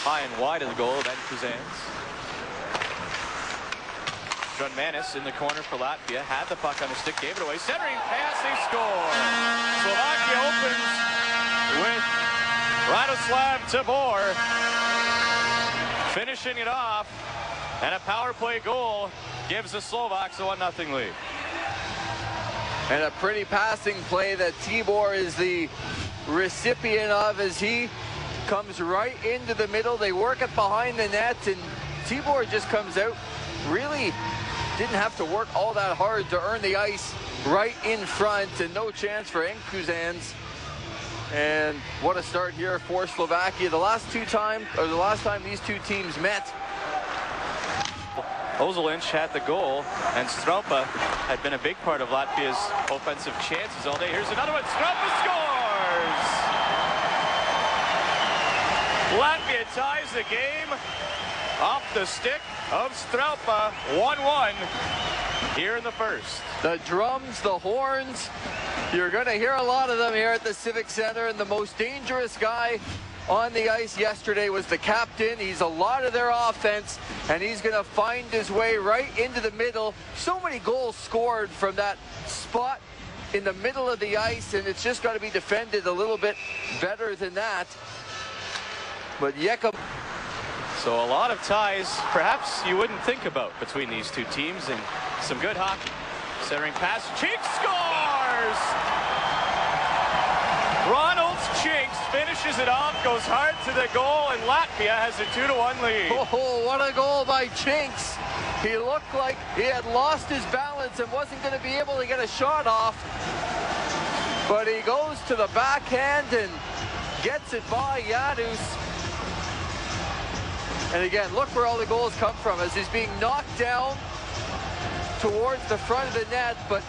high and wide of the goal of Kuzans. Manis in the corner for Latvia, had the puck on the stick, gave it away, centering pass, they score. Slovakia opens with Radoslav Tabor finishing it off, and a power play goal gives the Slovaks a 1-0 lead. And a pretty passing play that Tibor is the recipient of as he comes right into the middle. They work it behind the net, and Tibor just comes out. Really didn't have to work all that hard to earn the ice right in front, and no chance for Kuzans. And what a start here for Slovakia. The last time these two teams met, Ozelinch had the goal, and Straupa had been a big part of Latvia's offensive chances all day. Here's another one. Straupa scores! Latvia ties the game off the stick of Straupa. 1-1 here in the first. The drums, the horns, you're going to hear a lot of them here at the Civic Center, and the most dangerous guy on the ice yesterday was the captain. He's a lot of their offense, and he's going to find his way right into the middle. So many goals scored from that spot in the middle of the ice, and it's just got to be defended a little bit better than that. But Jakob. So a lot of ties perhaps you wouldn't think about between these two teams, and some good hockey. Centering pass, Chinks scores! Ronald's Chinks finishes it off, goes hard to the goal, and Latvia has a 2-1 lead. Oh, what a goal by Chinks. He looked like he had lost his balance and wasn't going to be able to get a shot off. But he goes to the backhand and gets it by Janus. And again, look where all the goals come from as he's being knocked down towards the front of the net, but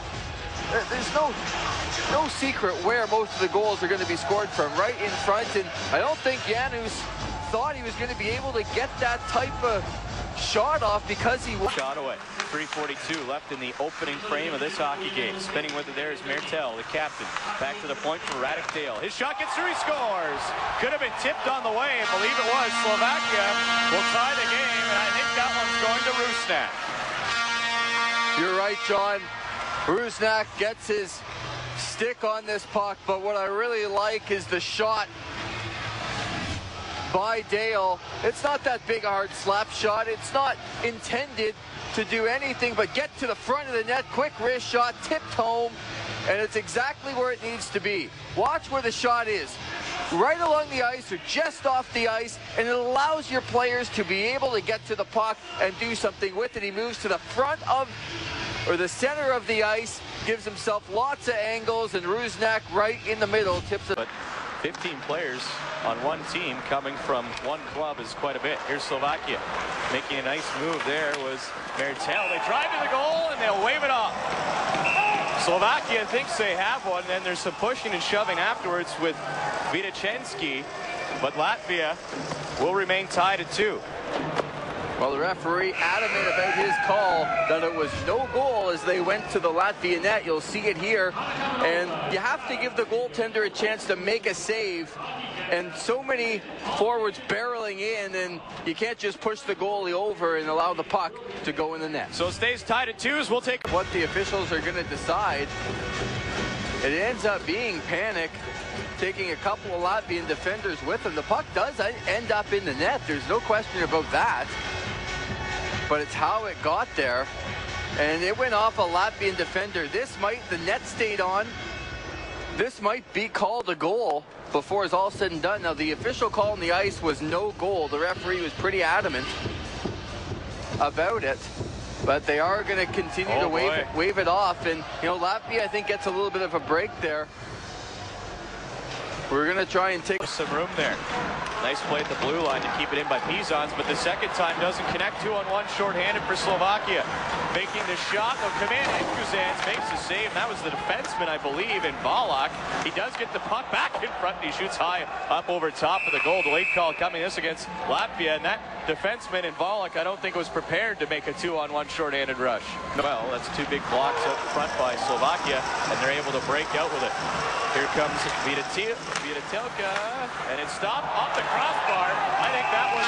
there's no secret where most of the goals are going to be scored from, right in front. And I don't think Janus thought he was going to be able to get that type of shot off because he was shot away. 3:42 left in the opening frame of this hockey game. Spinning with it there is Mertel, the captain. Back to the point for Radek-Dale. His shot gets through, he scores. Could have been tipped on the way, I believe it was. Slovakia will tie the game, and I think that one's going to Rusnak. You're right, John. Rusnak gets his stick on this puck, but what I really like is the shot by Dale. It's not that big a hard slap shot. It's not intended to do anything but get to the front of the net. Quick wrist shot, tipped home, and it's exactly where it needs to be. Watch where the shot is. Right along the ice or just off the ice, and it allows your players to be able to get to the puck and do something with it. He moves to the front of, or the center of the ice, gives himself lots of angles, and Rusnak right in the middle tips it. But 15 players on one team coming from one club is quite a bit. Here's Slovakia making a nice move. There was Mertel. They drive to the goal and they'll wave it off. Slovakia thinks they have one, and then there's some pushing and shoving afterwards with Vidicensky, but Latvia will remain tied at 2. Well, the referee adamant about his call that it was no goal as they went to the Latvian net. You'll see it here, and you have to give the goaltender a chance to make a save, and so many forwards barreling in, and you can't just push the goalie over and allow the puck to go in the net. So it stays tied at 2 as we'll take what the officials are going to decide. It ends up being panic, taking a couple of Latvian defenders with them. The puck does end up in the net. There's no question about that. But it's how it got there. And it went off a Latvian defender. The net stayed on. This might be called a goal before it's all said and done. Now, the official call on the ice was no goal. The referee was pretty adamant about it. But they are going to continue to wave it off. And, you know, Latvia, I think, gets a little bit of a break there. We're going to try and take some room there. Nice play at the blue line to keep it in by Pizons, but the second time doesn't connect. 2-on-1 shorthanded for Slovakia. Making the shot, they'll come in. Kuzans makes the save. That was the defenseman, I believe, in Balak. He does get the puck back in front, and he shoots high up over top of the goal. The late call coming this against Latvia, and that defenseman in Balak, I don't think was prepared to make a 2-on-1 shorthanded rush. Well, that's 2 big blocks up front by Slovakia, and they're able to break out with it. Here comes Viditelka, and it's stopped off the crossbar. I think that was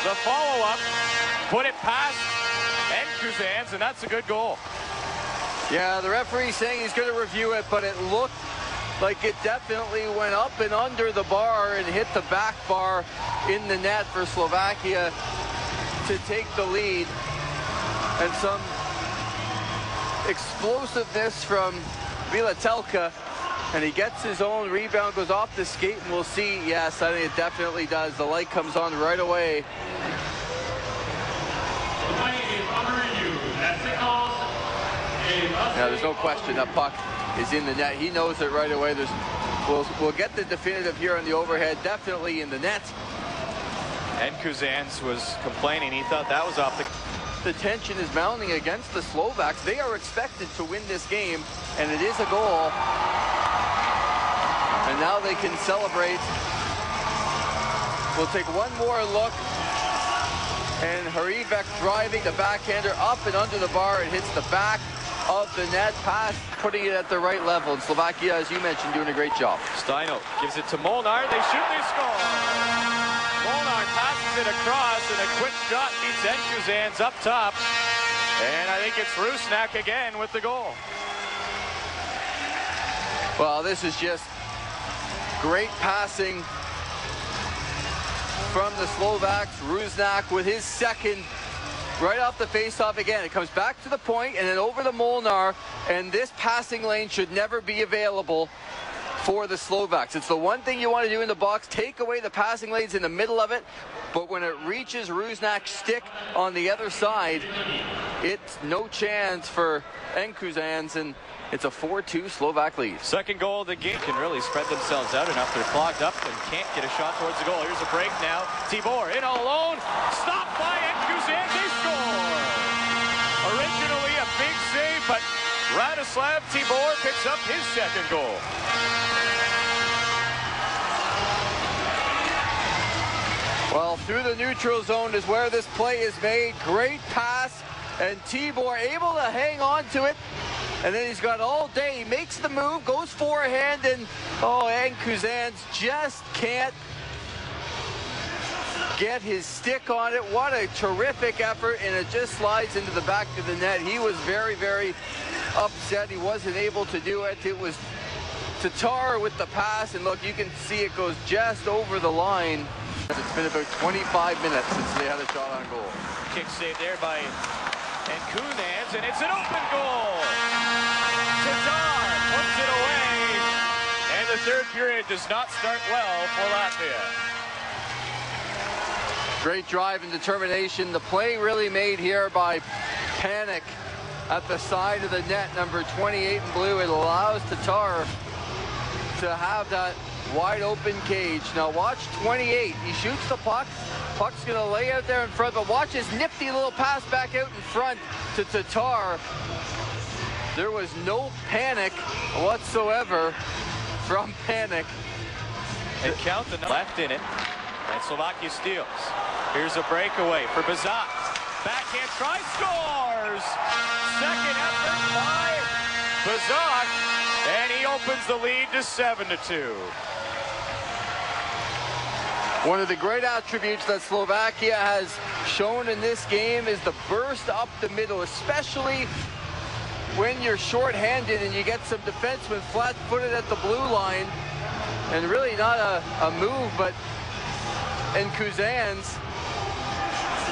The follow-up, put it past Enkuzans, and that's a good goal. Yeah, the referee's saying he's going to review it, but it looked like it definitely went up and under the bar and hit the back bar in the net for Slovakia to take the lead. And some explosiveness from Vilatelka, and he gets his own rebound, goes off the skate, and we'll see. Yes, I think it definitely does. The light comes on right away. Now, there's no question that puck is in the net. He knows it right away. We'll get the definitive here on the overhead. Definitely in the net. Enkuzans was complaining. He thought that was off the... The tension is mounting against the Slovaks. They are expected to win this game, and it is a goal. And now they can celebrate. We'll take one more look. And Harivek driving the backhander up and under the bar. It hits the back of the net, pass, putting it at the right level. And Slovakia, as you mentioned, doing a great job. Steino gives it to Molnar. They shoot, they score. Molnar passes it across, and a quick shot beats Enkuzans up top. And I think it's Rusnak again with the goal. Well, this is just great passing from the Slovaks. Rusnak with his second right off the faceoff again. It comes back to the point and then over the Molnar, and this passing lane should never be available for the Slovaks. It's the one thing you want to do in the box, take away the passing lanes in the middle of it, but when it reaches Rusnak's stick on the other side, it's no chance for Enkuzans, and it's a 4-2 Slovak lead. Second goal of the game. Can really spread themselves out enough. They're clogged up and can't get a shot towards the goal. Here's a break now. Tibor in alone. Stopped by Enkuzans. They score. Originally a big save, but Radoslav Tibor picks up his second goal. Well, through the neutral zone is where this play is made. Great pass, and Tibor able to hang on to it. And then he's got all day. He makes the move, goes forehand, and Enkuzans just can't get his stick on it. What a terrific effort, and it just slides into the back of the net. He was very, very upset. He wasn't able to do it. It was Tatar with the pass, and look, you can see it goes just over the line. It's been about 25 minutes since they had a shot on goal. Kick save there by Enkuzans, and it's an open goal. Tatar puts it away, and the third period does not start well for Latvia. Great drive and determination. The play really made here by Panic at the side of the net, number 28 in blue. It allows Tatar to have that wide open cage. Now watch 28. He shoots the puck. Puck's going to lay out there in front, but watch his nifty little pass back out in front to Tatar. There was no panic whatsoever from Panic. And count the left in it. And Slovakia steals. Here's a breakaway for Bazak. Backhand try, scores! Second effort by Bazak. And he opens the lead to 7-2. One of the great attributes that Slovakia has shown in this game is the burst up the middle, especially when you're short-handed and you get some defensemen flat-footed at the blue line. And really not a move, but Enkuzans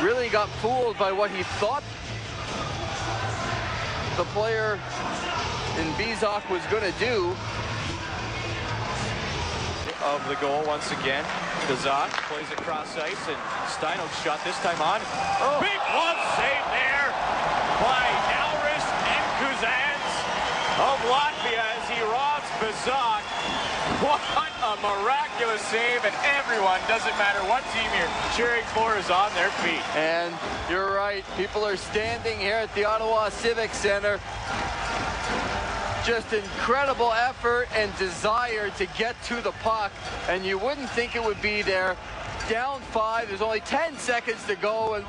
really got fooled by what he thought the player in Bizak was going to do. Of the goal once again. Bizak plays across ice, and Steino's shot this time on. Big glove save there by Elris Enkuzans of Latvia as he robs Bizak. What a miraculous save, and everyone, doesn't matter what team you're cheering for, is on their feet. And you're right, people are standing here at the Ottawa Civic Center. Just incredible effort and desire to get to the puck, and you wouldn't think it would be there. Down 5, there's only 10 seconds to go, and